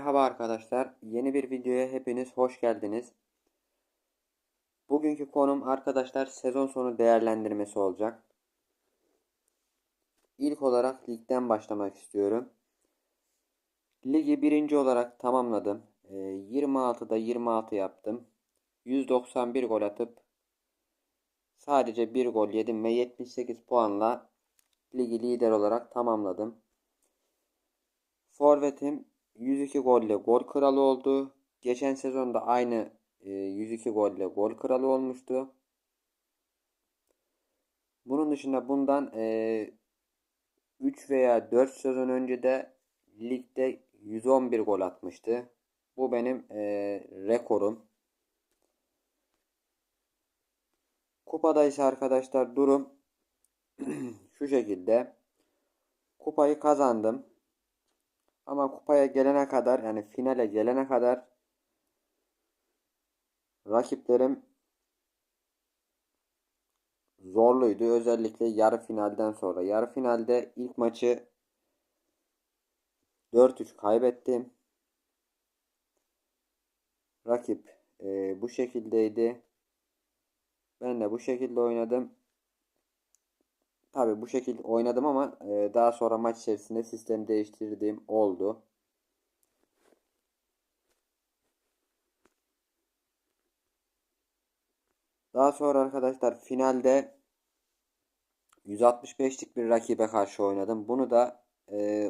Merhaba arkadaşlar. Yeni bir videoya hepiniz hoş geldiniz. Bugünkü konum arkadaşlar sezon sonu değerlendirmesi olacak. İlk olarak ligden başlamak istiyorum. Ligi birinci olarak tamamladım. 26'da 26 yaptım. 191 gol atıp sadece 1 gol yedim ve 78 puanla ligi lider olarak tamamladım. Forvetim 102 golle gol kralı oldu. Geçen sezonda aynı 102 golle gol kralı olmuştu. Bunun dışında bundan 3 veya 4 sezon önce de ligde 111 gol atmıştı. Bu benim rekorum. Kupada ise arkadaşlar durum şu şekilde. Kupayı kazandım. Ama kupaya gelene kadar yani finale gelene kadar rakiplerim zorluydu. Özellikle yarı finalden sonra. Yarı finalde ilk maçı 4-3 kaybettim. Rakip bu şekildeydi. Ben de bu şekilde oynadım. Tabii bu şekilde oynadım ama daha sonra maç içerisinde sistem değiştirdiğim oldu. Daha sonra arkadaşlar finalde 165'lik bir rakibe karşı oynadım. Bunu da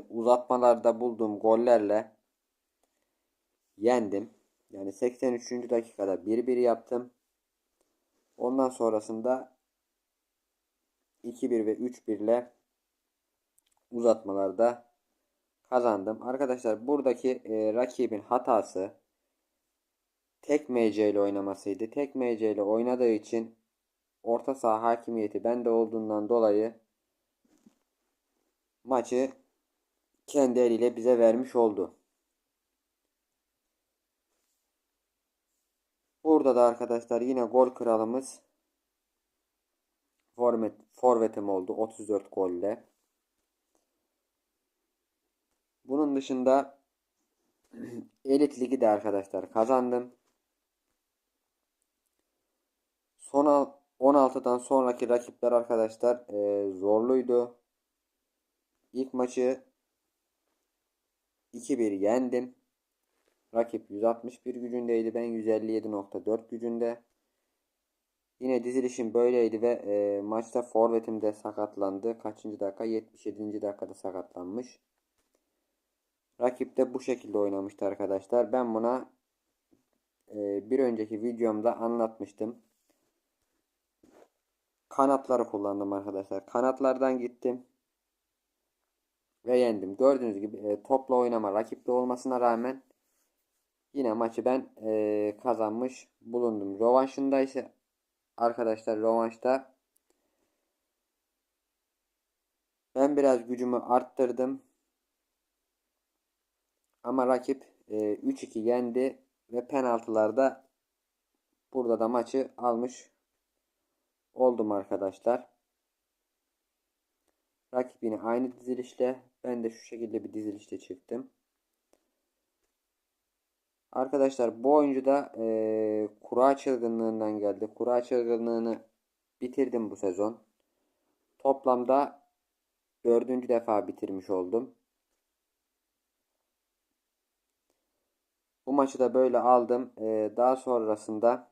uzatmalarda bulduğum gollerle yendim. Yani 83. dakikada 1-1 yaptım. Ondan sonrasında 2-1 ve 3-1 ile uzatmalarda kazandım. Arkadaşlar buradaki rakibin hatası tek MC ile oynamasıydı. Tek MC ile oynadığı için orta saha hakimiyeti bende olduğundan dolayı maçı kendi eliyle bize vermiş oldu. Burada da arkadaşlar yine gol kralımız forvetim oldu 34 golle. Bunun dışında Elit Ligi de arkadaşlar kazandım. Son 16'dan sonraki rakipler arkadaşlar zorluydu. İlk maçı 2-1 yendim. Rakip 161 gücündeydi. Ben 157.4 gücünde. Yine dizilişim böyleydi ve maçta forvetim de sakatlandı. Kaçıncı dakika? 77. dakikada sakatlanmış. Rakip de bu şekilde oynamıştı arkadaşlar. Ben buna bir önceki videomda anlatmıştım. Kanatları kullandım arkadaşlar. Kanatlardan gittim ve yendim. Gördüğünüz gibi topla oynama rakipte olmasına rağmen yine maçı ben kazanmış bulundum. Rövanşında ise arkadaşlar rövanşta ben biraz gücümü arttırdım. Ama rakip 3-2 yendi ve penaltılarda burada da maçı almış oldum arkadaşlar. Rakip yine aynı dizilişle, ben de şu şekilde bir dizilişte çıktım. Arkadaşlar bu oyuncu da kura çılgınlığından geldi. Kura çılgınlığını bitirdim bu sezon. Toplamda dördüncü defa bitirmiş oldum. Bu maçı da böyle aldım. Daha sonrasında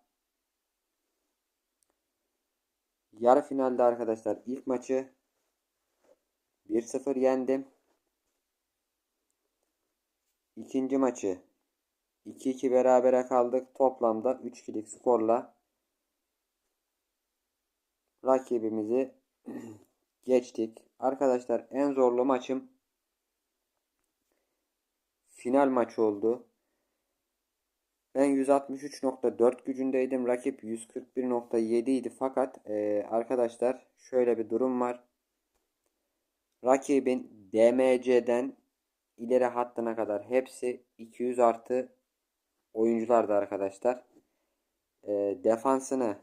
yarı finalde arkadaşlar ilk maçı 1-0 yendim. İkinci maçı 2-2 berabere kaldık. Toplamda 3-2'lik skorla rakibimizi geçtik. Arkadaşlar en zorlu maçım final maçı oldu. Ben 163.4 gücündeydim. Rakip 141.7 idi. Fakat arkadaşlar şöyle bir durum var. Rakibin DMC'den ileri hattına kadar hepsi 200 artı oyunculardı arkadaşlar. Defansını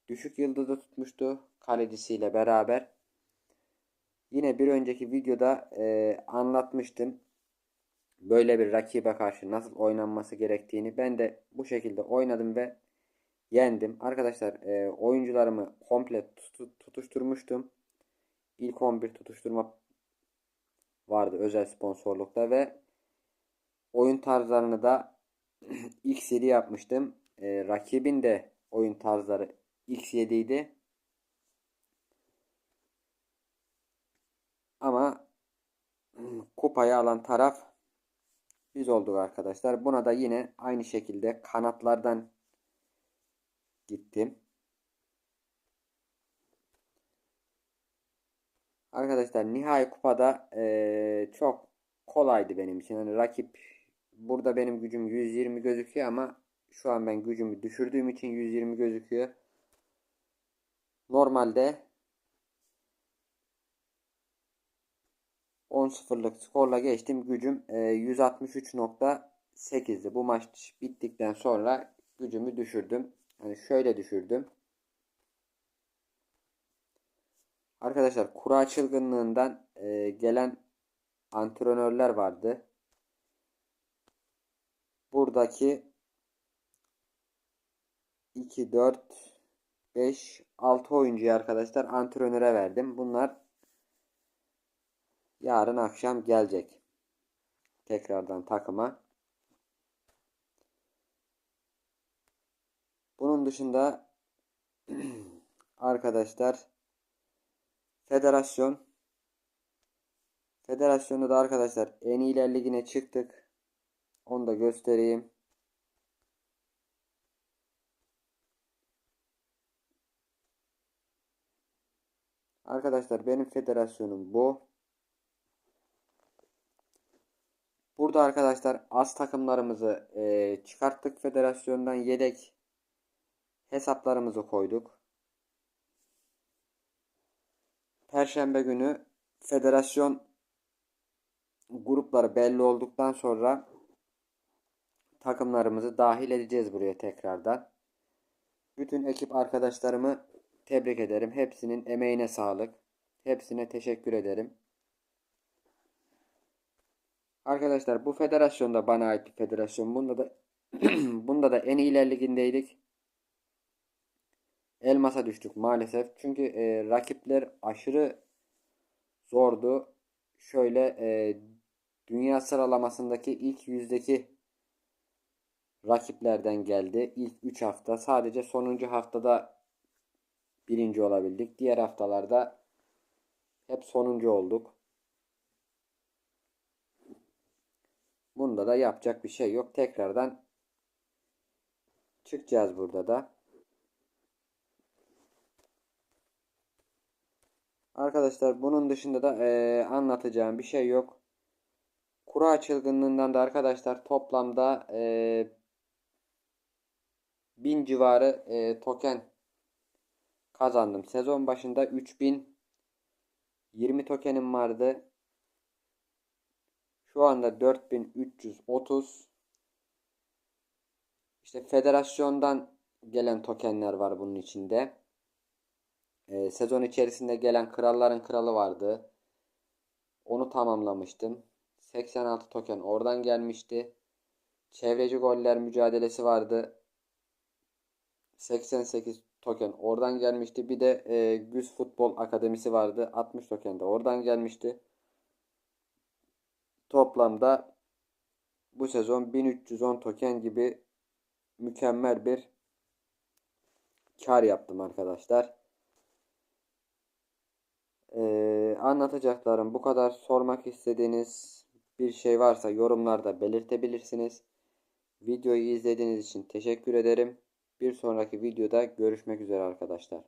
düşük yıldızda tutmuştu kalecisiyle beraber. Yine bir önceki videoda anlatmıştım. böyle bir rakibe karşı nasıl oynanması gerektiğini ben de bu şekilde oynadım ve yendim. Arkadaşlar oyuncularımı komple tutuşturmuştum. İlk 11 tutuşturma vardı özel sponsorlukta ve oyun tarzlarını da X7 yapmıştım. Rakibin de oyun tarzları X7 idi. Ama kupayı alan taraf biz olduk arkadaşlar. Buna da yine aynı şekilde kanatlardan gittim. Arkadaşlar nihai kupada çok kolaydı benim için. Hani rakip burada benim gücüm 120 gözüküyor ama şu an ben gücümü düşürdüğüm için 120 gözüküyor. Normalde 10-0'lık skorla geçtim. Gücüm 163.8'di. Bu maç bittikten sonra gücümü düşürdüm. Hani şöyle düşürdüm. Arkadaşlar kura çılgınlığından gelen antrenörler vardı. Buradaki 2, 4, 5, 6 oyuncuyu arkadaşlar antrenöre verdim. Bunlar yarın akşam gelecek. Tekrardan takıma. Bunun dışında arkadaşlar federasyon. Federasyonda da arkadaşlar en iyiler ligine çıktık. Onu da göstereyim. Arkadaşlar benim federasyonum bu. Burada arkadaşlar az takımlarımızı çıkarttık federasyondan, yedek hesaplarımızı koyduk. Perşembe günü federasyon grupları belli olduktan sonra takımlarımızı dahil edeceğiz buraya tekrardan. Bütün ekip arkadaşlarımı tebrik ederim. Hepsinin emeğine sağlık. Hepsine teşekkür ederim. Arkadaşlar bu federasyon da bana ait bir federasyon. Bunda da en iyiler ligindeydik. Elmas'a düştük maalesef. Çünkü rakipler aşırı zordu. Şöyle dünya sıralamasındaki ilk yüzdeki rakiplerden geldi. İlk 3 hafta sadece sonuncu haftada birinci olabildik. Diğer haftalarda hep sonuncu olduk. Bunda da yapacak bir şey yok. Tekrardan çıkacağız burada da. Arkadaşlar bunun dışında da anlatacağım bir şey yok. Kura çılgınlığından da arkadaşlar toplamda 1000 civarı token kazandım. Sezon başında 3020 tokenim vardı. Şu anda 4330. İşte federasyondan gelen tokenler var bunun içinde. Sezon içerisinde gelen kralların kralı vardı. Onu tamamlamıştım. 86 token oradan gelmişti. Çevreci goller mücadelesi vardı. 88 token oradan gelmişti. Bir de Güz Futbol Akademisi vardı. 60 token de oradan gelmişti. Toplamda bu sezon 1310 token gibi mükemmel bir kar yaptım arkadaşlar. Anlatacaklarım bu kadar. Sormak istediğiniz bir şey varsa yorumlarda belirtebilirsiniz. Videoyu izlediğiniz için teşekkür ederim. Bir sonraki videoda görüşmek üzere arkadaşlar.